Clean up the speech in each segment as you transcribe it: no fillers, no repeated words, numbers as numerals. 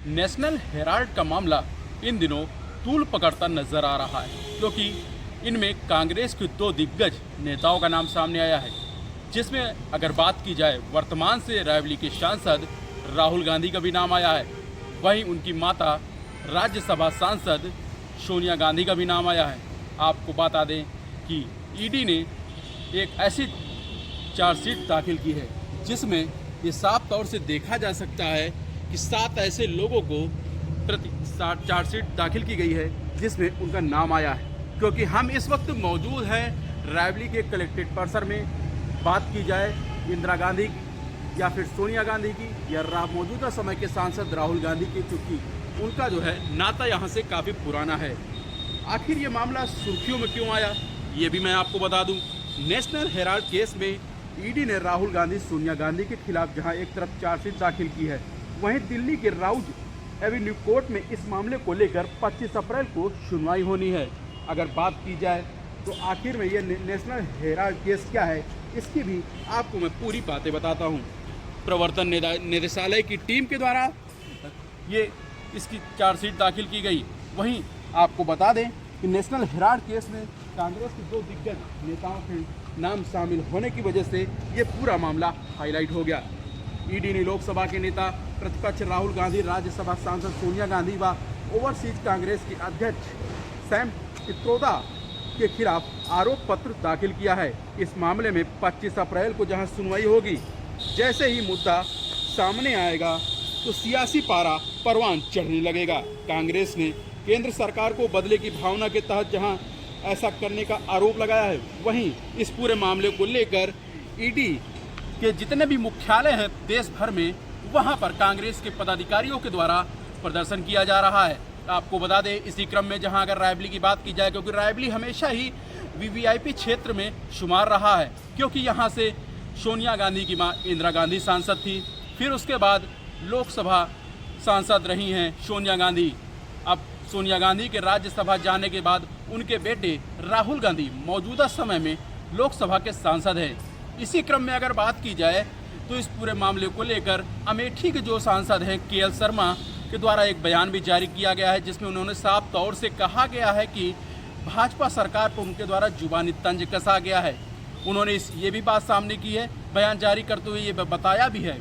National Herald का मामला इन दिनों तूल पकड़ता नजर आ रहा है, क्योंकि इनमें कांग्रेस के दो दिग्गज नेताओं का नाम सामने आया है, जिसमें अगर बात की जाए वर्तमान से रायबरेली के सांसद राहुल गांधी का भी नाम आया है। वहीं उनकी माता राज्यसभा सांसद सोनिया गांधी का भी नाम आया है। आपको बता दें कि ईडी ने एक ऐसी चार्जशीट दाखिल की है जिसमें ये साफ तौर से देखा जा सकता है कि 7 ऐसे लोगों को प्रति चार्जशीट दाखिल की गई है जिसमें उनका नाम आया है। क्योंकि हम इस वक्त मौजूद हैं रायबरेली के कलेक्टेड परिसर में। बात की जाए इंदिरा गांधी या फिर सोनिया गांधी की या मौजूदा समय के सांसद राहुल गांधी की, चूँकि उनका जो है नाता यहाँ से काफ़ी पुराना है। आखिर ये मामला सुर्खियों में क्यों आया, ये भी मैं आपको बता दूं। नेशनल हेराल्ड केस में ईडी ने राहुल गांधी सोनिया गांधी के खिलाफ जहां एक तरफ चार्जशीट दाखिल की है, वहीं दिल्ली के राउज एवेन्यू कोर्ट में इस मामले को लेकर 25 अप्रैल को सुनवाई होनी है। अगर बात की जाए तो आखिर में ये नेशनल हेराल्ड केस क्या है, इसकी भी आपको मैं पूरी बातें बताता हूँ। प्रवर्तन निदेशालय की टीम के द्वारा ये इसकी चार्जशीट दाखिल की गई। वहीं आपको बता दें कि नेशनल हेराल्ड केस में कांग्रेस के दो दिग्गज नेताओं के नाम शामिल होने की वजह से ये पूरा मामला हाईलाइट हो गया। ईडी ने लोकसभा के नेता प्रतिपक्ष राहुल गांधी, राज्यसभा सांसद सोनिया गांधी व ओवरसीज कांग्रेस के अध्यक्ष सैम पित्रोदा के खिलाफ आरोप पत्र दाखिल किया है। इस मामले में 25 अप्रैल को जहां सुनवाई होगी, जैसे ही मुद्दा सामने आएगा तो सियासी पारा परवान चढ़ने लगेगा। कांग्रेस ने केंद्र सरकार को बदले की भावना के तहत जहां ऐसा करने का आरोप लगाया है, वहीं इस पूरे मामले को लेकर ईडी के जितने भी मुख्यालय हैं देश भर में, वहां पर कांग्रेस के पदाधिकारियों के द्वारा प्रदर्शन किया जा रहा है। आपको बता दें इसी क्रम में जहां अगर रायबरेली की बात की जाए, क्योंकि रायबरेली हमेशा ही वीवीआईपी क्षेत्र में शुमार रहा है, क्योंकि यहाँ से सोनिया गांधी की माँ इंदिरा गांधी सांसद थी, फिर उसके बाद लोकसभा सांसद रही हैं सोनिया गांधी। अब सोनिया गांधी के राज्यसभा जाने के बाद उनके बेटे राहुल गांधी मौजूदा समय में लोकसभा के सांसद हैं। इसी क्रम में अगर बात की जाए तो इस पूरे मामले को लेकर अमेठी के जो सांसद हैं केएल शर्मा के द्वारा एक बयान भी जारी किया गया है, जिसमें उन्होंने साफ तौर से कहा गया है कि भाजपा सरकार पर उनके द्वारा जुबानी तंज कसा गया है। उन्होंने ये भी बात सामने की है, बयान जारी करते हुए ये बताया भी है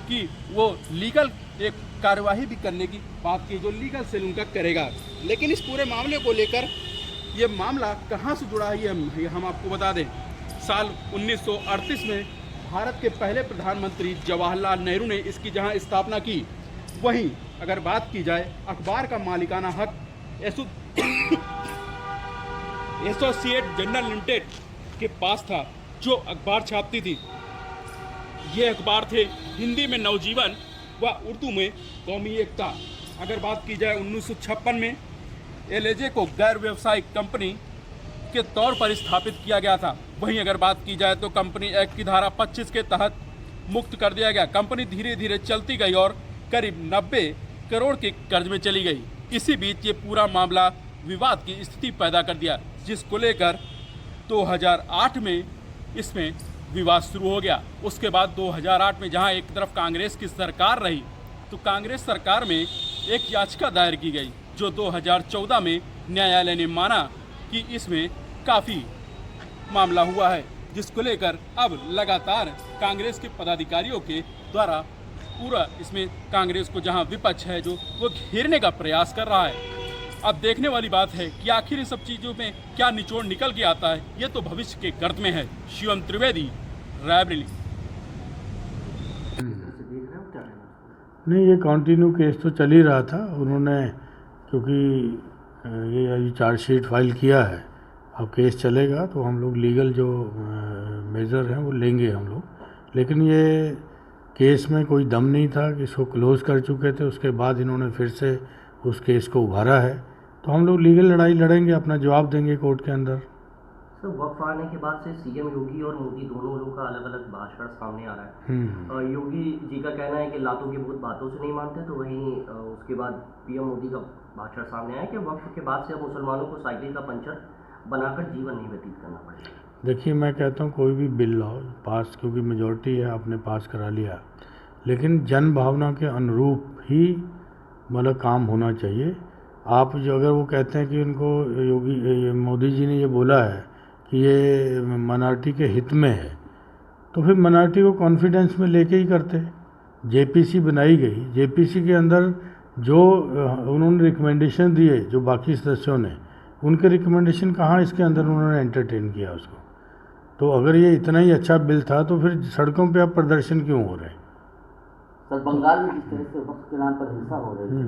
कि वो लीगल एक कार्यवाही भी करने की बात की, जो लीगल सेल उनका करेगा। लेकिन इस पूरे मामले को लेकर ये मामला कहाँ से जुड़ा है ये हम आपको बता दें। साल 1938 में भारत के पहले प्रधानमंत्री जवाहरलाल नेहरू ने इसकी जहाँ स्थापना की, वहीं अगर बात की जाए अखबार का मालिकाना हक एसोसिएट जनरल लिमिटेड के पास था, जो अखबार छापती थी। ये अखबार थे हिंदी में नवजीवन व उर्दू में कौमी एकता। अगर बात की जाए 1956 में एलएजे को गैर व्यावसायिक कंपनी के तौर पर स्थापित किया गया था। वहीं अगर बात की जाए तो कंपनी एक्ट की धारा 25 के तहत मुक्त कर दिया गया। कंपनी धीरे धीरे चलती गई और करीब 90 करोड़ के कर्ज में चली गई। इसी बीच ये पूरा मामला विवाद की स्थिति पैदा कर दिया, जिसको लेकर 2008 में इसमें विवाद शुरू हो गया। उसके बाद 2008 में जहां एक तरफ कांग्रेस की सरकार रही, तो कांग्रेस सरकार में एक याचिका दायर की गई, जो 2014 में न्यायालय ने माना कि इसमें काफ़ी मामला हुआ है, जिसको लेकर अब लगातार कांग्रेस के पदाधिकारियों के द्वारा पूरा इसमें कांग्रेस को जहां विपक्ष है जो वो घेरने का प्रयास कर रहा है। अब देखने वाली बात है कि आखिर इन सब चीज़ों में क्या निचोड़ निकल के आता है, ये तो भविष्य के गर्त में है। शिवम त्रिवेदी, रायबरेली। नहीं, ये कंटिन्यू केस तो चल ही रहा था। उन्होंने क्योंकि ये चार्जशीट फाइल किया है, अब केस चलेगा तो हम लोग लीगल जो मेजर हैं वो लेंगे हम लोग। लेकिन ये केस में कोई दम नहीं था कि इसको क्लोज़ कर चुके थे, उसके बाद इन्होंने फिर से उस केस को उभारा है, तो हम लोग लीगल लड़ाई लड़ेंगे, अपना जवाब देंगे कोर्ट के अंदर। सर, वक्फ आने के बाद से सीएम योगी और मोदी दोनों लोगों का अलग अलग भाषण सामने आ रहा है। योगी जी का कहना है कि लातों की भूत बातों से नहीं मानते, तो वहीं उसके बाद पीएम मोदी का भाषण सामने आया कि वक्फ के बाद से अब मुसलमानों को साइकिल का पंचर बनाकर जीवन नहीं व्यतीत करना पड़ेगा। देखिए, मैं कहता हूँ कोई भी बिल लाओ पास, क्योंकि मेजॉरिटी है, आपने पास करा लिया, लेकिन जन भावना के अनुरूप ही मतलब काम होना चाहिए। आप जो अगर वो कहते हैं कि उनको मोदी जी ने ये बोला है कि ये माइनॉरिटी के हित में है, तो फिर माइनॉरिटी को कॉन्फिडेंस में लेके ही करते। जेपीसी बनाई गई, जेपीसी के अंदर जो उन्होंने रिकमेंडेशन दिए, जो बाकी सदस्यों ने, उनके रिकमेंडेशन कहाँ इसके अंदर उन्होंने एंटरटेन किया उसको। तो अगर ये इतना ही अच्छा बिल था तो फिर सड़कों पे अब प्रदर्शन क्यों हो रहे हैं? सर बंगाल में जिस तरह से वक्त के नाम पर हिंसा हो रही है,